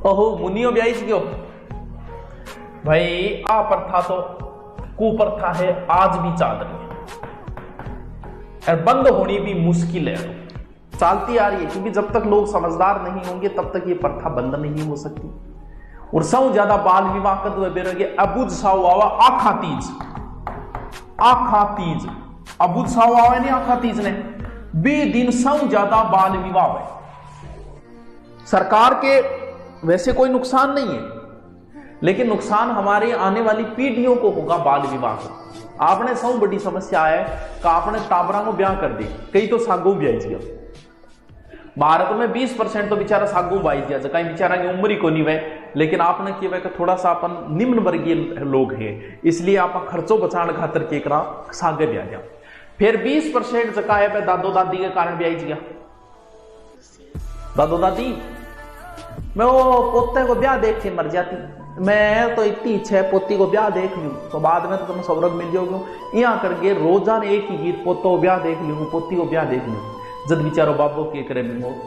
ओहो मुनियो ब्याज गयो भाई। आ प्रथा तो कुप्रथा है, आज भी चल रही है और बंद होनी भी मुश्किल है, चलती आ रही है, क्योंकि जब तक लोग समझदार नहीं होंगे तब तक ये प्रथा बंद नहीं हो सकती। और सौ ज्यादा बाल विवाह कर दो बेरोगे अबुझ साव आवा आखा तीज, आखा तीज अबुझ साव आवा नहीं, आखा तीज ने 20 दिन सौ ज्यादा बाल विवाह है। सरकार के वैसे कोई नुकसान नहीं है, लेकिन नुकसान हमारे आने वाली पीढ़ियों को होगा बाल विवाह को। आपने सौ बड़ी समस्या है कि आपने टाबरा को ब्याह कर दी, कई तो सागू ब्याह दिया। भारत में 20% तो बेचारा सागू बाई दिया, कहीं बेचारा की उम्र ही को नहीं वह, लेकिन आपने किया कि थोड़ा सा अपन निम्न वर्गीय लोग हैं, इसलिए आप खर्चों बचाने खातर के करा सागे ब्याह दिया। फिर 20% जगह है दादो दादी के कारण ब्याह दिया। दादो दादी मैं वो पोते को ब्याह देख के मर जाती, मैं तो इतनी इच्छा है पोती को ब्याह देख लूं तो बाद में तो तुम्हें सौरभ मिल जाओगे, यहाँ करके रोजान एक ही गीत पोतो ब्याह देख लूं, पोती को ब्याह देख लूं। जब बिचारो बाबू के करे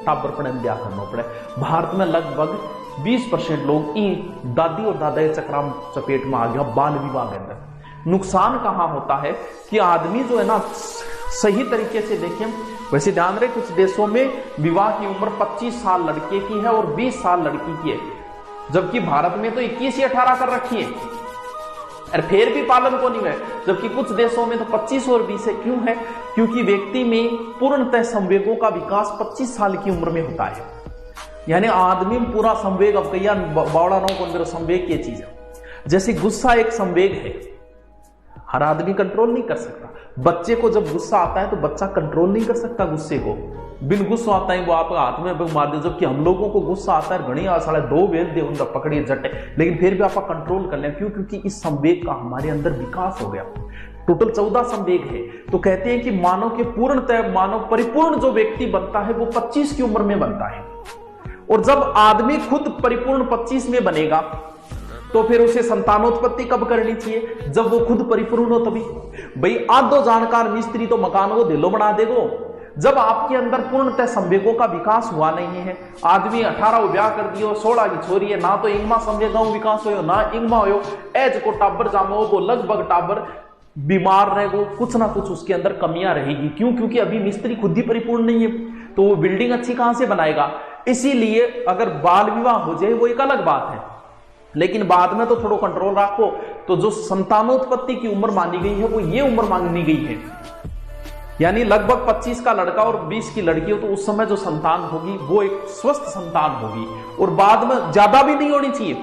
टाबर पड़े ब्याह करना पड़े। भारत में लगभग 20% लोग इन दादी और दादा के चक्राम चपेट में आ गया बाल विवाह के अंदर। नुकसान कहां होता है कि आदमी जो है ना सही तरीके से देखें, वैसे ध्यान रहे कुछ देशों में विवाह की उम्र 25 साल लड़के की है और 20 साल लड़की की है, जबकि भारत में तो 21 या 18 कर रखी है और फिर भी पालन को नहीं है। जबकि कुछ देशों में तो 25 और 20 है। क्यों है? क्योंकि व्यक्ति में पूर्णतः संवेगों का विकास 25 साल की उम्र में होता है। यानी आदमी में पूरा संवेग, अब कहिया बावड़ा नौ को अंदर संवेग की चीज है। जैसे गुस्सा एक संवेग है, हर आदमी कंट्रोल नहीं कर सकता। बच्चे को जब गुस्सा आता है तो बच्चा कंट्रोल नहीं कर सकता गुस्से को, बिन गुस्सा आता है वो आपके हाथ में मार दे। जबकि हम लोगों को गुस्सा आता है घनी साढ़े 2 बेल दे उनका पकड़िए जटे, लेकिन फिर भी आप कंट्रोल कर लें। क्यों? क्योंकि इस संवेग का हमारे अंदर विकास हो गया। टोटल 14 संवेग है। तो कहते हैं कि मानव के पूर्णतः मानव परिपूर्ण जो व्यक्ति बनता है वो 25 की उम्र में बनता है। और जब आदमी खुद परिपूर्ण 25 में बनेगा तो फिर उसे संतानोत्पत्ति कब करनी चाहिए? जब वो खुद परिपूर्ण हो तभी। भाई आधो जानकार मिस्त्री तो मकान को दिलो बना देगो। जब आपके अंदर पूर्णतः संवेगों का विकास हुआ नहीं है, आदमी 18 ब्याह कर दियो, 16 की छोरी है, ना तो इंगमा संवेगों विकास हो ना इंगमा हो, एज को टाबर जामो वो लगभग टाबर बीमार रहेगो, कुछ ना कुछ उसके अंदर कमियां रहेगी। क्यों? क्योंकि अभी मिस्त्री खुद ही परिपूर्ण नहीं है, तो वो बिल्डिंग अच्छी कहां से बनाएगा। इसीलिए अगर बाल विवाह हो जाए वो एक अलग बात है, लेकिन बाद में तो थोड़ा कंट्रोल रखो। तो जो संतानोत्पत्ति की उम्र मानी गई है वो ये उम्र मांगनी गई है, यानी लगभग 25 का लड़का और 20 की लड़की हो तो उस समय जो संतान होगी वो एक स्वस्थ संतान होगी। और बाद में ज्यादा भी नहीं होनी चाहिए,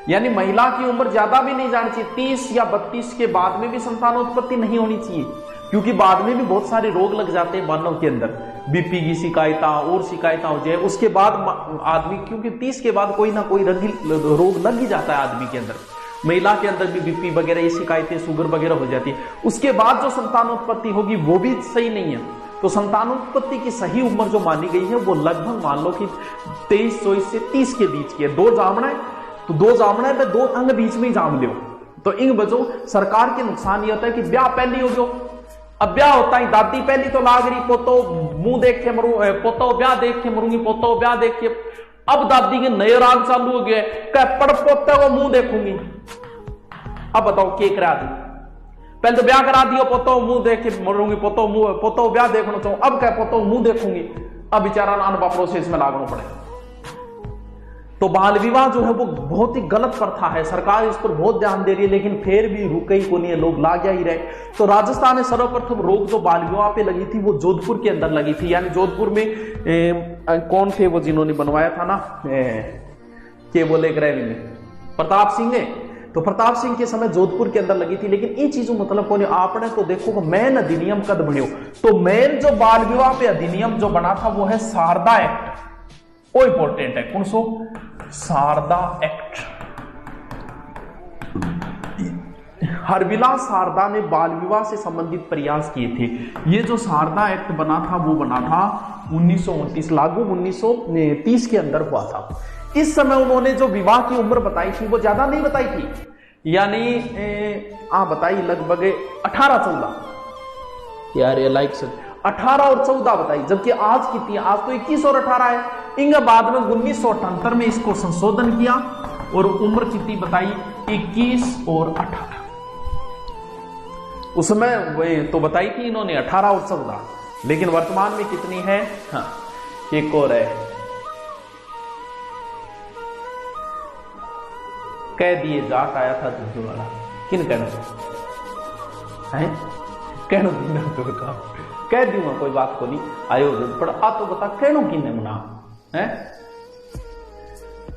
यानी महिला की उम्र ज्यादा भी नहीं जानी चाहिए। 30 या 32 के बाद में भी संतानोत्पत्ति नहीं होनी चाहिए, क्योंकि बाद में भी बहुत सारे रोग लग जाते हैं मानव के अंदर, बीपी की शिकायता और शिकायता हो जाए उसके बाद आदमी, क्योंकि 30 के बाद कोई ना कोई रोग लग ही जाता है आदमी के अंदर। महिला के अंदर भी बीपी वगैरह ये शिकायतें, शुगर वगैरह हो जाती है। उसके बाद जो संतानोत्पत्ति होगी वो भी सही नहीं है। तो संतानोत्पत्ति की सही उम्र जो मानी गई है वो लगभग मान लो कि 23-24 से 30 के बीच की है। 2 जामना है तो 2 जामना है, 2 अंग बीच में ही जाम लो तो इंग बचो। सरकार के नुकसान ये होता है कि ब्याह पहली हो गयो, अब ब्याह होता है दादी पहली तो लाग रही, पोतो मुंह देख के मरू, पोतो ब्याह देख के मरूंगी, पोतो ब्याह देख के। अब दादी के नए राग चालू हो गए, कह पड़ पोते को मुंह देखूंगी। अब बताओ क्या करा दी? पहले तो ब्याह करा दियो, पोतो मुंह देख के मरूंगी, पोतो ब्याह देखना चाहूं, अब कह पोतो मुंह देखूंगी। अब बेचारा अनबा प्रोसेस में लागना पड़े। तो बाल विवाह जो है वो बहुत ही गलत प्रथा है, सरकार इस पर बहुत ध्यान दे रही है, लेकिन फिर भी रुके ही को नहीं है, लोग लाग ही रहे। तो राजस्थान में सर्वप्रथम रोक जो बाल विवाह पे लगी थी वो जोधपुर के अंदर लगी थी। यानी जोधपुर में कौन थे वो जिन्होंने बनवाया था ना, के बोले ग्रैवी में प्रताप सिंह है। तो प्रताप सिंह के समय जोधपुर के अंदर लगी थी। लेकिन इन चीजों मतलब कौन, आपने तो देखो मेन अधिनियम कद बन्यो। तो मेन जो बाल विवाह पे अधिनियम जो बना था वो है शारदा एक्ट। वो इंपॉर्टेंट है, कौन सो? शारदा एक्ट। हरविलास शारदा ने बाल विवाह से संबंधित प्रयास किए थे। ये जो शारदा एक्ट बना था वो बना था 1929, लागू 1930 के अंदर हुआ था। इस समय उन्होंने जो विवाह की उम्र बताई थी वो ज्यादा नहीं बताई थी, यानी बताई लगभग 18-14 यार, ये लाइक 18 और 14 बताई, जबकि आज कितनी, आज तो 21 और 18 है। इंगे बाद में 1978 में इसको संशोधन किया और उम्र कितनी बताई 21 और 18। उसमें वही तो बताई थी इन्होंने 18 और 14, लेकिन वर्तमान में कितनी है? हाँ, एक और है, कह दिए जाट आया था झुंझुनू वाला, किन कहना है? कहनो तो बता, कह दूंगा कोई बात को नहीं आयो पर आ तो बता कहनो किन्ने मना है?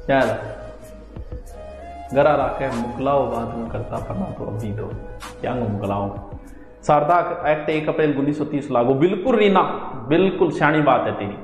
यार गरा राखे मुकलाओ बाद में करता पड़ना तो अभी तो क्या मुकलाओ। शारदा एक्ट 1 अप्रैल 1930 लागू। बिल्कुल रीना, बिल्कुल सियाणी बात है तेरी।